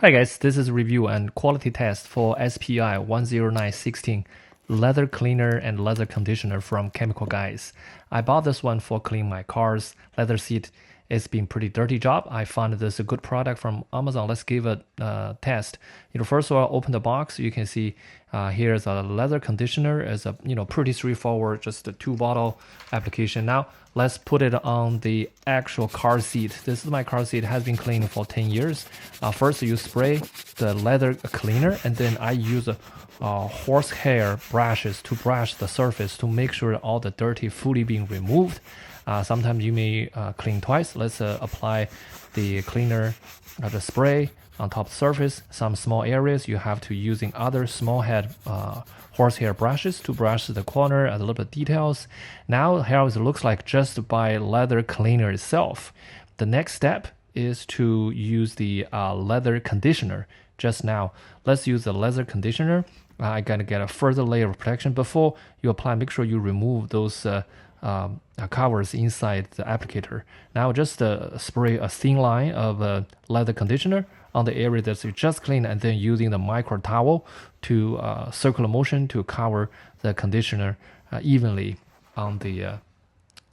Hi guys, this is a review and quality test for SPI 10916 leather cleaner and leather conditioner from Chemical Guys. I bought this one for cleaning my car's leather seat. It's been pretty dirty job. I found this a good product from Amazon. Let's give it a test. First of all, open the box. You can see here's a leather conditioner. It's a pretty straightforward, just a 2-bottle application. Now let's put it on the actual car seat. This is my car seat. It has been cleaned for 10 years. First, you spray the leather cleaner, and then I use horsehair brushes to brush the surface to make sure all the dirty fully being removed. Sometimes you may clean twice. Let's apply the cleaner, the spray on top of the surface. Some small areas you have to using other small head horsehair brushes to brush the corner and a little bit details. Now here it looks like just by leather cleaner itself. The next step is to use the leather conditioner. Just now, let's use the leather conditioner. I gotta get a further layer of protection before you apply. Make sure you remove those covers inside the applicator. Now just spray a thin line of leather conditioner on the area that you just cleaned, and then using the micro towel to circular motion to cover the conditioner evenly on the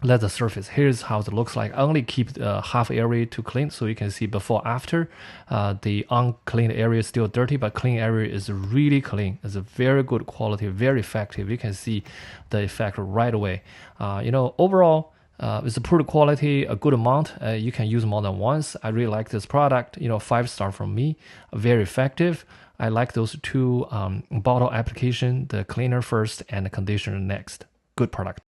leather surface. Here's how it looks like. I only keep half area to clean, so you can see before after. The unclean area is still dirty, but clean area is really clean. It's a very good quality, very effective. You can see the effect right away. Overall, it's a pretty quality, a good amount. You can use more than once. I really like this product. 5-star from me. Very effective. I like those two bottle application, the cleaner first and the conditioner next. Good product.